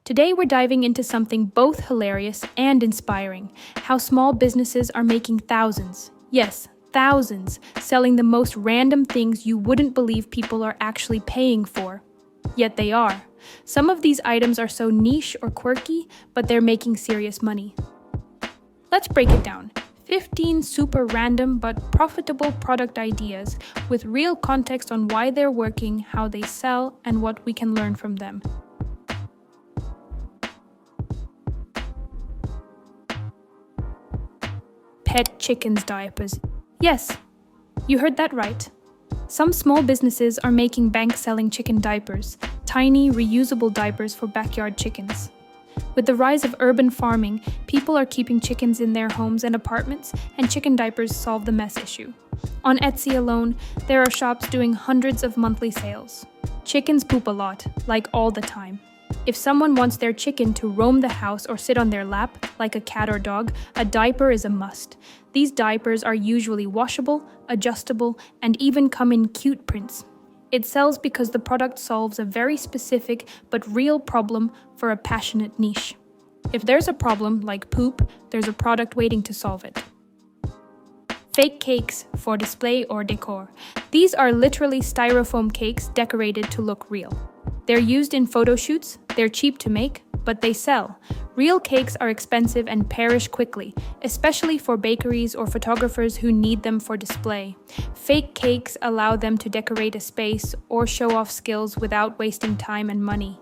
Today we're diving into something both hilarious and inspiring, how small businesses are making thousands, yes, thousands, selling the most random things you wouldn't believe people are actually paying for. Yet they are. Some of these items are so niche or quirky, but they're making serious money. Let's break it down. 15 super random but profitable product ideas with real context on why they're working, how they sell, and what we can learn from them. Pet chickens diapers. Yes, you heard that right. Some small businesses are making bank selling chicken diapers, tiny, reusable diapers for backyard chickens. With the rise of urban farming, people are keeping chickens in their homes and apartments, and chicken diapers solve the mess issue. On Etsy alone, there are shops doing hundreds of monthly sales. Chickens poop a lot, like all the time. If someone wants their chicken to roam the house or sit on their lap, like a cat or dog, a diaper is a must. These diapers are usually washable, adjustable, and even come in cute prints. It sells because the product solves a very specific but real problem for a passionate niche. If there's a problem, like poop, there's a product waiting to solve it. Fake cakes for display or decor. These are literally styrofoam cakes decorated to look real. They're used in photo shoots, they're cheap to make, but they sell. Real cakes are expensive and perish quickly, especially for bakeries or photographers who need them for display. Fake cakes allow them to decorate a space or show off skills without wasting time and money.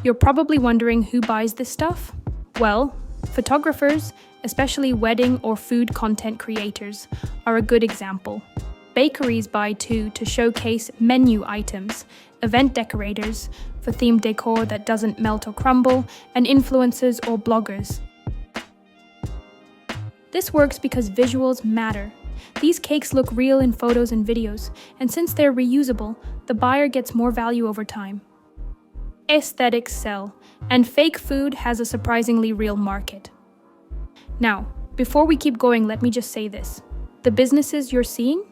You're probably wondering who buys this stuff? Well, photographers, especially wedding or food content creators, are a good example. Bakeries buy too to showcase menu items, event decorators for themed decor that doesn't melt or crumble, and influencers or bloggers. This works because visuals matter. These cakes look real in photos and videos, and since they're reusable, the buyer gets more value over time. Aesthetics sell, and fake food has a surprisingly real market. Now, before we keep going, let me just say this. The businesses you're seeing?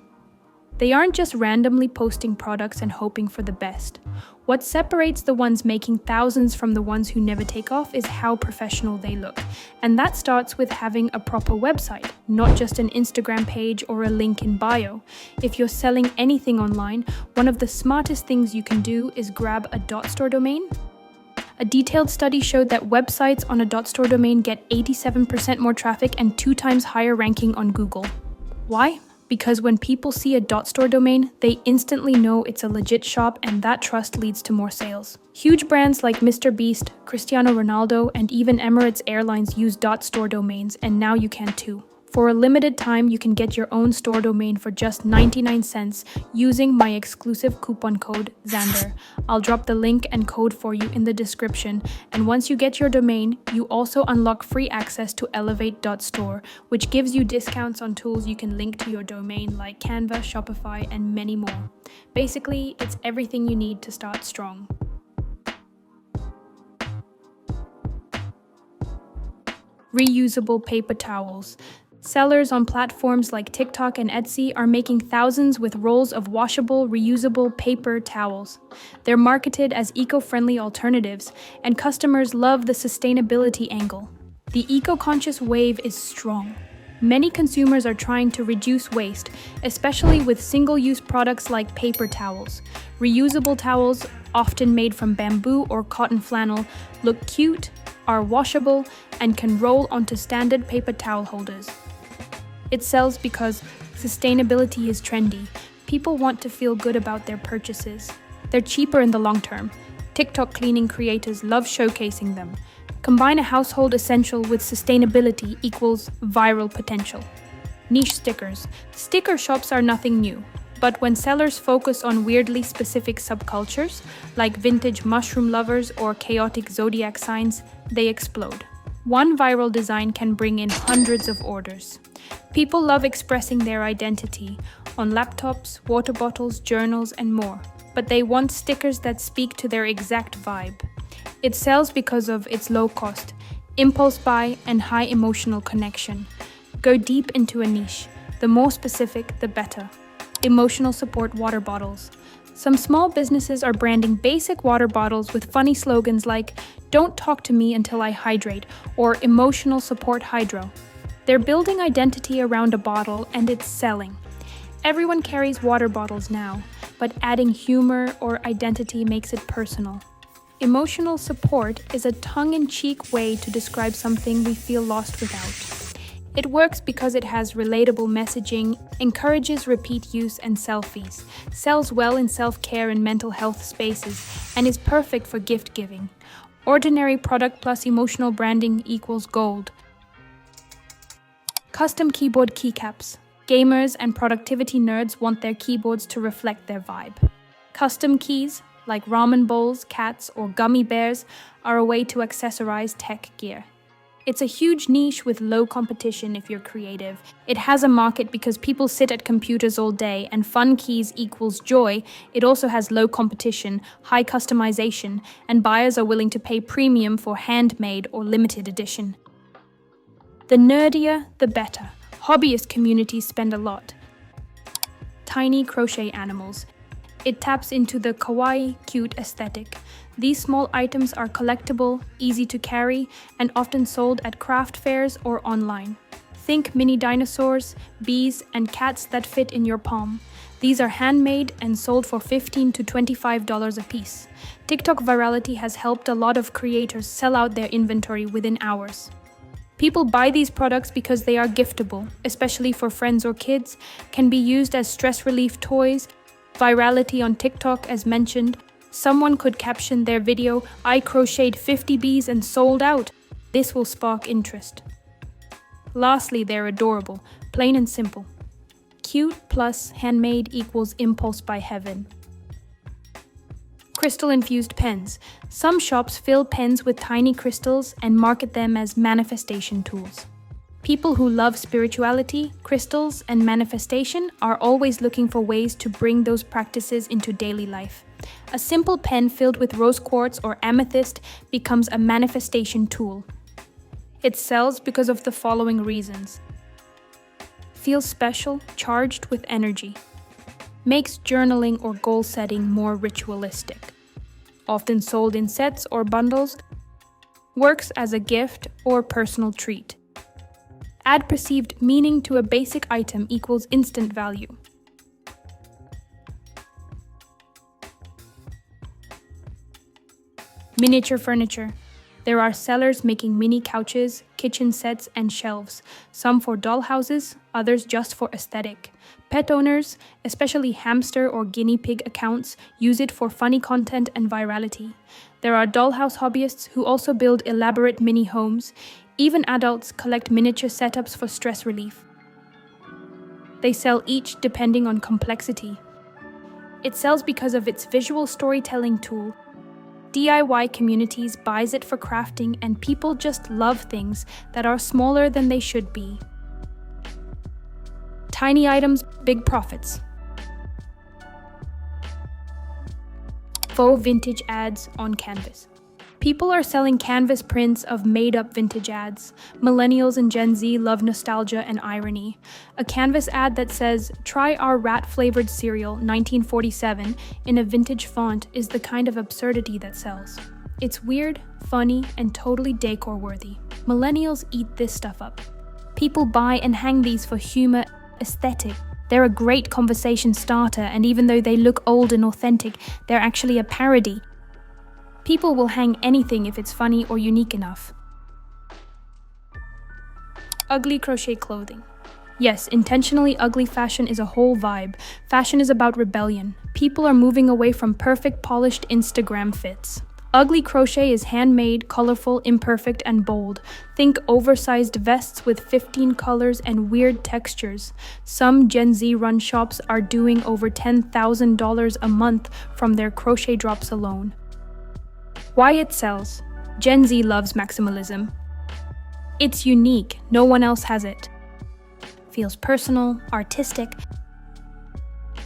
They aren't just randomly posting products and hoping for the best. What separates the ones making thousands from the ones who never take off is how professional they look. And that starts with having a proper website, not just an Instagram page or a link in bio. If you're selling anything online, one of the smartest things you can do is grab a .store domain. A detailed study showed that websites on a .store domain get 87% more traffic and 2 times higher ranking on Google. Why? Because when people see a .store domain, they instantly know it's a legit shop, and that trust leads to more sales. Huge brands like Mr. Beast, Cristiano Ronaldo, and even Emirates Airlines use .store domains, and now you can too. For a limited time, you can get your own store domain for just 99 cents using my exclusive coupon code Xander. I'll drop the link and code for you in the description, and once you get your domain, you also unlock free access to Elevate.store, which gives you discounts on tools you can link to your domain like Canva, Shopify, and many more. Basically, it's everything you need to start strong. Reusable paper towels. Sellers on platforms like TikTok and Etsy are making thousands with rolls of washable, reusable paper towels. They're marketed as eco-friendly alternatives, and customers love the sustainability angle. The eco-conscious wave is strong. Many consumers are trying to reduce waste, especially with single-use products like paper towels. Reusable towels, often made from bamboo or cotton flannel, look cute, are washable, and can roll onto standard paper towel holders. It sells because sustainability is trendy. People want to feel good about their purchases. They're cheaper in the long term. TikTok cleaning creators love showcasing them. Combine a household essential with sustainability equals viral potential. Niche stickers. Sticker shops are nothing new. But when sellers focus on weirdly specific subcultures, like vintage mushroom lovers or chaotic zodiac signs, they explode. One viral design can bring in hundreds of orders. People love expressing their identity on laptops, water bottles, journals, and more. But they want stickers that speak to their exact vibe. It sells because of its low cost, impulse buy, and high emotional connection. Go deep into a niche. The more specific, the better. Emotional support water bottles. Some small businesses are branding basic water bottles with funny slogans like, "Don't talk to me until I hydrate," or "Emotional Support Hydro." They're building identity around a bottle and it's selling. Everyone carries water bottles now, but adding humor or identity makes it personal. Emotional support is a tongue-in-cheek way to describe something we feel lost without. It works because it has relatable messaging, encourages repeat use and selfies, sells well in self-care and mental health spaces, and is perfect for gift giving. Ordinary product plus emotional branding equals gold. Custom keyboard keycaps. Gamers and productivity nerds want their keyboards to reflect their vibe. Custom keys, like ramen bowls, cats, or gummy bears, are a way to accessorize tech gear. It's a huge niche with low competition if you're creative. It has a market because people sit at computers all day and fun keys equals joy. It also has low competition, high customization, and buyers are willing to pay premium for handmade or limited edition. The nerdier, the better. Hobbyist communities spend a lot. Tiny crochet animals. It taps into the kawaii, cute aesthetic. These small items are collectible, easy to carry, and often sold at craft fairs or online. Think mini dinosaurs, bees, and cats that fit in your palm. These are handmade and sold for $15 to $25 a piece. TikTok virality has helped a lot of creators sell out their inventory within hours. People buy these products because they are giftable, especially for friends or kids, can be used as stress relief toys. Virality on TikTok, as mentioned, someone could caption their video, "I crocheted 50 bees and sold out." This will spark interest. Lastly, they're adorable, plain and simple. Cute plus handmade equals impulse by heaven. Crystal-infused pens. Some shops fill pens with tiny crystals and market them as manifestation tools. People who love spirituality, crystals, and manifestation are always looking for ways to bring those practices into daily life. A simple pen filled with rose quartz or amethyst becomes a manifestation tool. It sells because of the following reasons. Feels special, charged with energy. Makes journaling or goal setting more ritualistic. Often sold in sets or bundles. Works as a gift or personal treat. Add perceived meaning to a basic item equals instant value. Miniature furniture. There are sellers making mini couches, kitchen sets, and shelves, some for dollhouses, others just for aesthetic. Pet owners, especially hamster or guinea pig accounts, use it for funny content and virality. There are dollhouse hobbyists who also build elaborate mini homes. Even adults collect miniature setups for stress relief. They sell each depending on complexity. It sells because of its visual storytelling tool. DIY communities buys it for crafting, and people just love things that are smaller than they should be. Tiny items, big profits. Faux vintage ads on Canvas. People are selling canvas prints of made-up vintage ads. Millennials and Gen Z love nostalgia and irony. A canvas ad that says, "Try our rat-flavored cereal, 1947," in a vintage font is the kind of absurdity that sells. It's weird, funny, and totally decor-worthy. Millennials eat this stuff up. People buy and hang these for humor, aesthetic. They're a great conversation starter, and even though they look old and authentic, they're actually a parody. People will hang anything if it's funny or unique enough. Ugly crochet clothing. Yes, intentionally ugly fashion is a whole vibe. Fashion is about rebellion. People are moving away from perfect, polished Instagram fits. Ugly crochet is handmade, colorful, imperfect, and bold. Think oversized vests with 15 colors and weird textures. Some Gen Z-run shops are doing over $10,000 a month from their crochet drops alone. Why it sells. Gen Z loves maximalism. It's unique, no one else has it. Feels personal, artistic.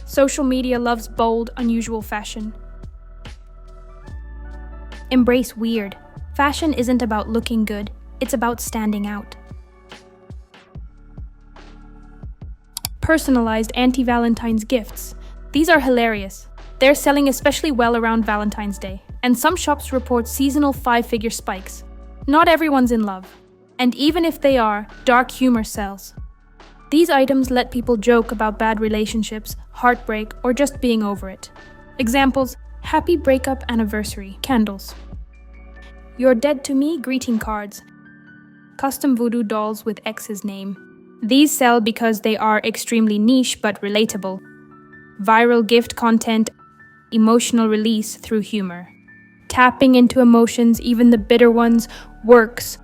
Social media loves bold, unusual fashion. Embrace weird. Fashion isn't about looking good, it's about standing out. Personalized anti-Valentine's gifts. These are hilarious. They're selling especially well around Valentine's Day, and some shops report seasonal five-figure spikes. Not everyone's in love, and even if they are, dark humor sells. These items let people joke about bad relationships, heartbreak, or just being over it. Examples: happy breakup anniversary candles, you're dead to me greeting cards, custom voodoo dolls with X's name. These sell because they are extremely niche but relatable. Viral gift content, emotional release through humor. Tapping into emotions, even the bitter ones, works.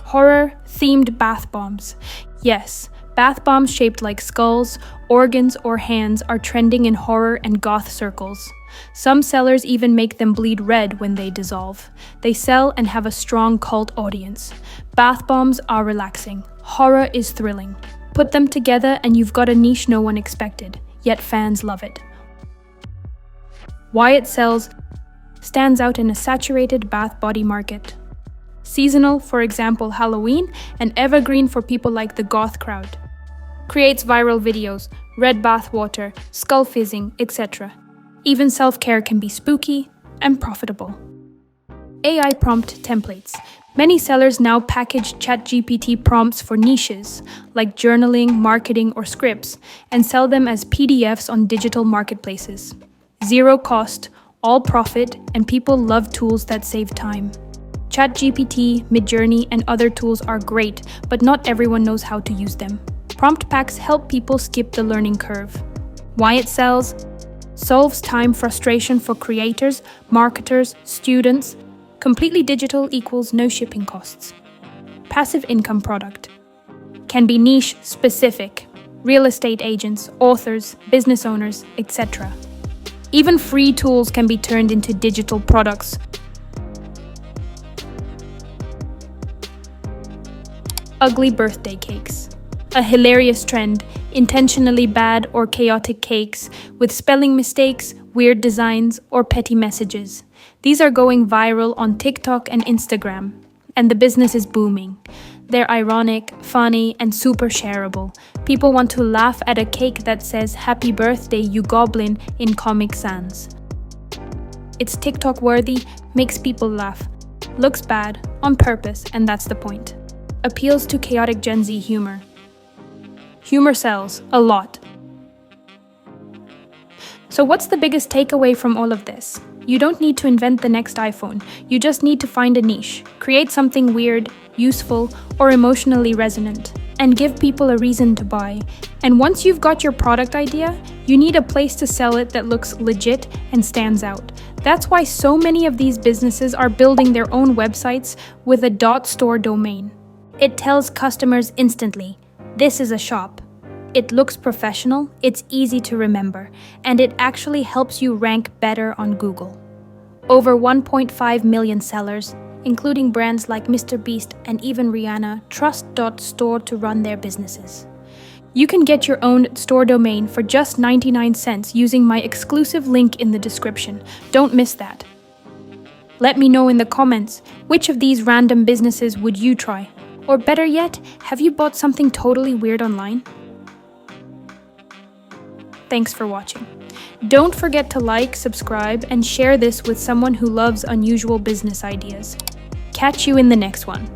Horror-themed bath bombs. Yes, bath bombs shaped like skulls, organs, or hands are trending in horror and goth circles. Some sellers even make them bleed red when they dissolve. They sell and have a strong cult audience. Bath bombs are relaxing. Horror is thrilling. Put them together and you've got a niche no one expected, yet fans love it. Why it sells stands out in a saturated bath body market. Seasonal, for example Halloween, and evergreen for people like the goth crowd. Creates viral videos, red bath water, skull fizzing, etc. Even self-care can be spooky and profitable. AI prompt templates. Many sellers now package ChatGPT prompts for niches, like journaling, marketing, or scripts, and sell them as PDFs on digital marketplaces. Zero cost, all profit, and people love tools that save time. ChatGPT, Midjourney, and other tools are great, but not everyone knows how to use them. Prompt packs help people skip the learning curve. Why it sells? Solves time frustration for creators, marketers, students. Completely digital equals no shipping costs. Passive income product. Can be niche specific. Real estate agents, authors, business owners, etc. Even free tools can be turned into digital products. Ugly birthday cakes. A hilarious trend, intentionally bad or chaotic cakes with spelling mistakes, weird designs, or petty messages. These are going viral on TikTok and Instagram, and the business is booming. They're ironic, funny, and super shareable. People want to laugh at a cake that says "Happy birthday, you goblin" in Comic Sans. It's TikTok worthy, makes people laugh. Looks bad, on purpose, and that's the point. Appeals to chaotic Gen Z humor. Humor sells, a lot. So what's the biggest takeaway from all of this? You don't need to invent the next iPhone. You just need to find a niche, create something weird, useful, or emotionally resonant, and give people a reason to buy. And once you've got your product idea, you need a place to sell it that looks legit and stands out. That's why so many of these businesses are building their own websites with a .store domain. It tells customers instantly, this is a shop. It looks professional, it's easy to remember, and it actually helps you rank better on Google. Over 1.5 million sellers, including brands like Mr. Beast and even Rihanna, trust .store to run their businesses. You can get your own store domain for just 99 cents using my exclusive link in the description. Don't miss that. Let me know in the comments, which of these random businesses would you try? Or better yet, have you bought something totally weird online? Thanks for watching. Don't forget to like, subscribe, and share this with someone who loves unusual business ideas. Catch you in the next one.